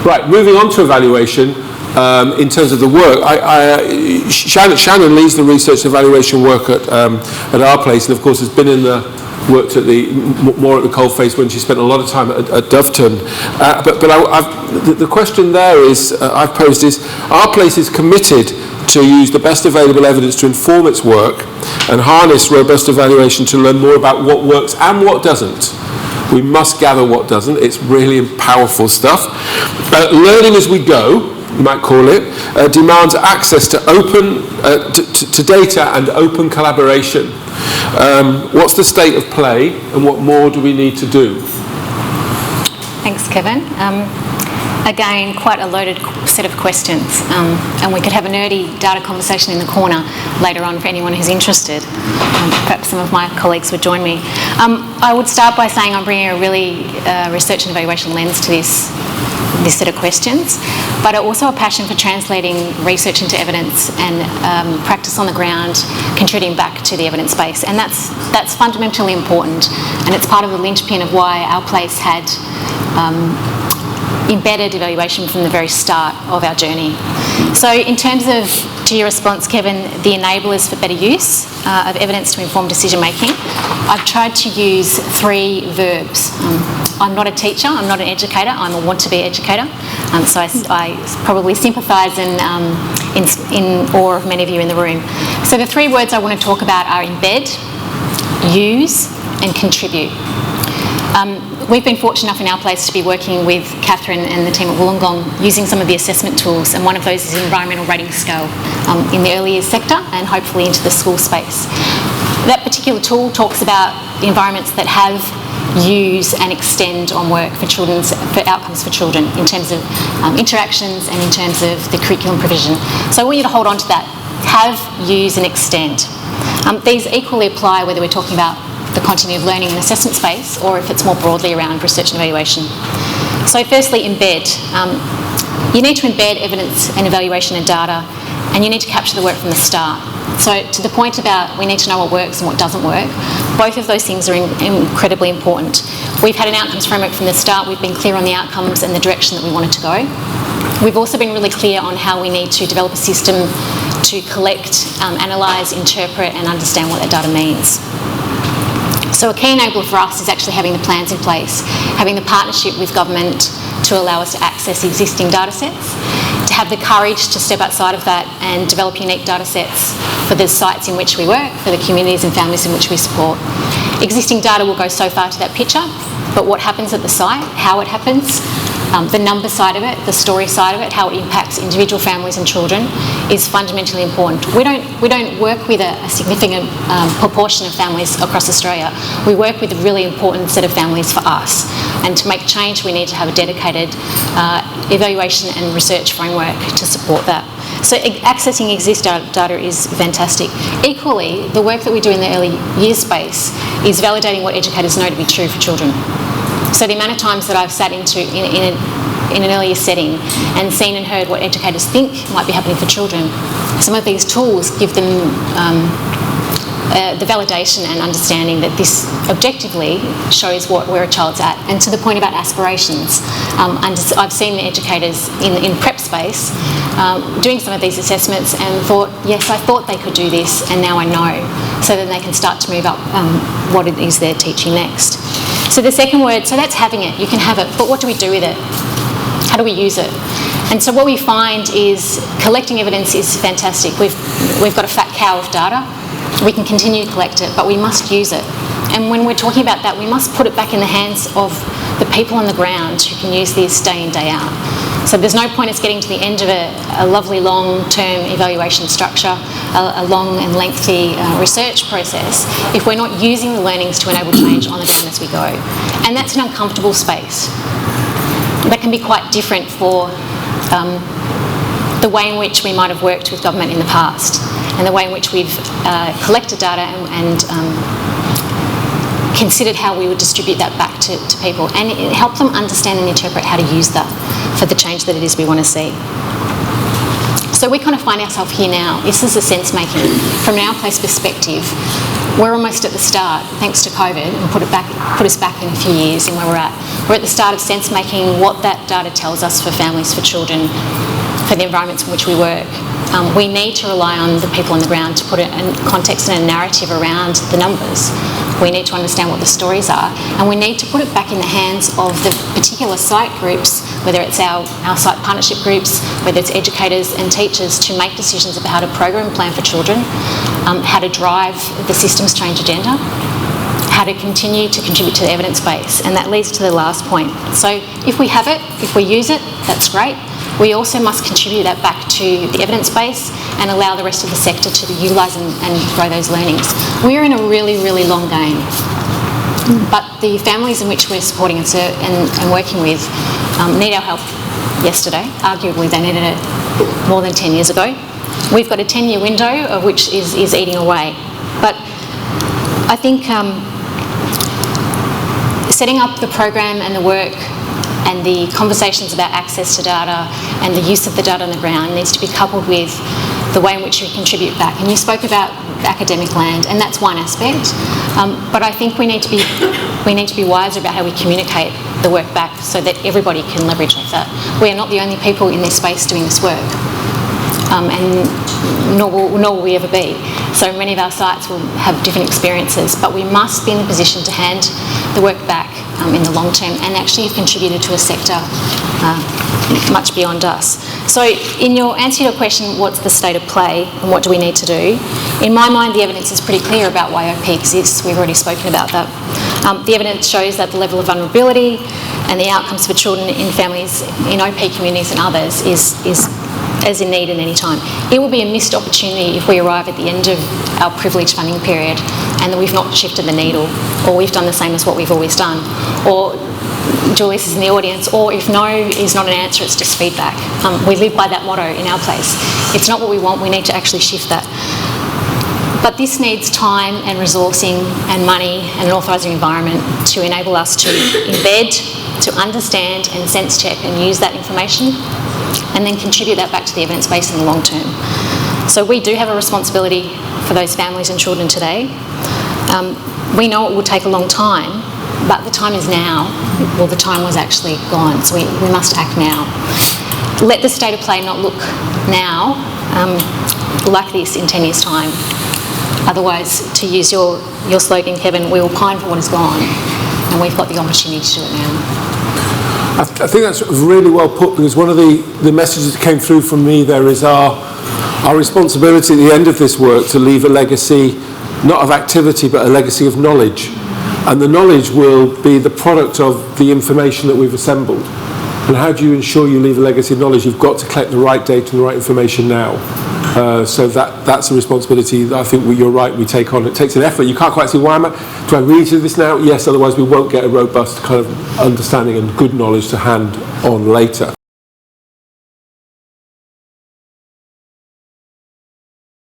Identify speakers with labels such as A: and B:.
A: Right, moving on to evaluation. In terms of the work, Shannon leads the research and evaluation work at our place, and of course has been worked at more at the coalface when she spent a lot of time at Doveton. But the question there is, I've posed is, our place is committed to use the best available evidence to inform its work and harness robust evaluation to learn more about what works and what doesn't. We must gather what doesn't. It's really powerful stuff. Learning as we go, you might call it, demands access to to data and open collaboration. What's the state of play, and what more do we need to do?
B: Thanks, Kevin. Again, quite a loaded set of questions, and we could have a nerdy data conversation in the corner later on for anyone who's interested. Perhaps some of my colleagues would join me. I would start by saying I'm bringing a really research and evaluation lens to this set of questions, but also a passion for translating research into evidence and practice on the ground, contributing back to the evidence base. And that's fundamentally important, and it's part of the linchpin of why our place had embedded evaluation from the very start of our journey. So in terms of, to your response, Kevin, the enablers for better use of evidence to inform decision making, I've tried to use 3 verbs. I'm not a teacher, I'm not an educator, I'm a want-to-be educator. So I probably sympathise in awe of many of you in the room. So the 3 words I want to talk about are embed, use and contribute. We've been fortunate enough in our place to be working with Catherine and the team at Wollongong using some of the assessment tools, and one of those is the environmental rating scale in the early years sector and hopefully into the school space. That particular tool talks about the environments that have, use and extend on work for outcomes for children in terms of interactions and in terms of the curriculum provision. So I want you to hold on to that. Have, use and extend. These equally apply whether we're talking about the continuity of learning and assessment space or if it's more broadly around research and evaluation. So firstly, embed. You need to embed evidence and evaluation and data, and you need to capture the work from the start. So to the point about we need to know what works and what doesn't work, both of those things are incredibly important. We've had an outcomes framework from the start. We've been clear on the outcomes and the direction that we wanted to go. We've also been really clear on how we need to develop a system to collect, analyse, interpret and understand what that data means. So a key enabler for us is actually having the plans in place, having the partnership with government to allow us to access existing data sets, to have the courage to step outside of that and develop unique data sets for the sites in which we work, for the communities and families in which we support. Existing data will go so far to that picture, but what happens at the site, how it happens, the number side of it, the story side of it, how it impacts individual families and children is fundamentally important. We don't work with a significant proportion of families across Australia. We work with a really important set of families for us. And to make change, we need to have a dedicated evaluation and research framework to support that. So accessing existing data is fantastic. Equally, the work that we do in the early years space is validating what educators know to be true for children. So the amount of times that I've sat in an earlier setting and seen and heard what educators think might be happening for children, some of these tools give them the validation and understanding that this objectively shows where a child's at. And to the point about aspirations, I've seen the educators in prep space doing some of these assessments and thought, yes, I thought they could do this and now I know. So then they can start to move up what it is they're teaching next. So the second word, so that's having it, you can have it, but what do we do with it? How do we use it? And so what we find is collecting evidence is fantastic. We've got a fat cow of data. We can continue to collect it, but we must use it. And when we're talking about that, we must put it back in the hands of the people on the ground who can use this day in, day out. So there's no point us getting to the end of a lovely long-term evaluation structure, a long and lengthy research process, if we're not using the learnings to enable change on the ground as we go. And that's an uncomfortable space. That can be quite different for the way in which we might have worked with government in the past and the way in which we've collected data and considered how we would distribute that back to people and help them understand and interpret how to use that for the change that it is we want to see. So we kind of find ourselves here now. This is the sense making. From an Our Place perspective, we're almost at the start, thanks to COVID, and put us back in a few years in where we're at. We're at the start of sense making, what that data tells us for families, for children, for the environments in which we work. We need to rely on the people on the ground to put it in context and a narrative around the numbers. We need to understand what the stories are, and we need to put it back in the hands of the particular site groups, whether it's our site partnership groups, whether it's educators and teachers, to make decisions about how to program plan for children, how to drive the systems change agenda, how to continue to contribute to the evidence base. And that leads to the last point. So if we have it, if we use it, that's great. We also must contribute that back to the evidence base and allow the rest of the sector to utilise and grow those learnings. We're in a really, really long game. But the families in which we're supporting and working with need our help yesterday. Arguably, they needed it more than 10 years ago. We've got a 10-year window of which is eating away. But I think setting up the program and the work and the conversations about access to data and the use of the data on the ground needs to be coupled with the way in which we contribute back. And you spoke about academic land, and that's one aspect. But I think we need to be wiser about how we communicate the work back so that everybody can leverage off that. We are not the only people in this space doing this work, and nor will we ever be. So many of our sites will have different experiences, but we must be in the position to hand the work back in the long term and actually have contributed to a sector much beyond us. So in your answer to your question, what's the state of play and what do we need to do? In my mind, the evidence is pretty clear about why OP exists. We've already spoken about that. The evidence shows that the level of vulnerability and the outcomes for children in families, in OP communities and others is as in need at any time. It will be a missed opportunity if we arrive at the end of our privileged funding period and that we've not shifted the needle, or we've done the same as what we've always done, or Julius is in the audience, or if no is not an answer, it's just feedback. We live by that motto in Our Place. It's not what we want, we need to actually shift that. But this needs time and resourcing and money and an authorising environment to enable us to embed, to understand and sense check and use that information, and then contribute that back to the evidence base in the long term. So we do have a responsibility for those families and children today. We know it will take a long time, but the time is now. Well, the time was actually gone, so we must act now. Let the state of play not look now like this in 10 years' time. Otherwise, to use your slogan, Kevin, we will pine for what is gone, and we've got the opportunity to do it now.
A: I think that's really well put, because one of the messages that came through from me there is our responsibility at the end of this work to leave a legacy, not of activity, but a legacy of knowledge. And the knowledge will be the product of the information that we've assembled. And how do you ensure you leave a legacy of knowledge? You've got to collect the right data and the right information now. So that's a responsibility that I think you're right, we take on. It takes an effort. You can't quite see why do I really do this now? Yes, otherwise we won't get a robust kind of understanding and good knowledge to hand on later.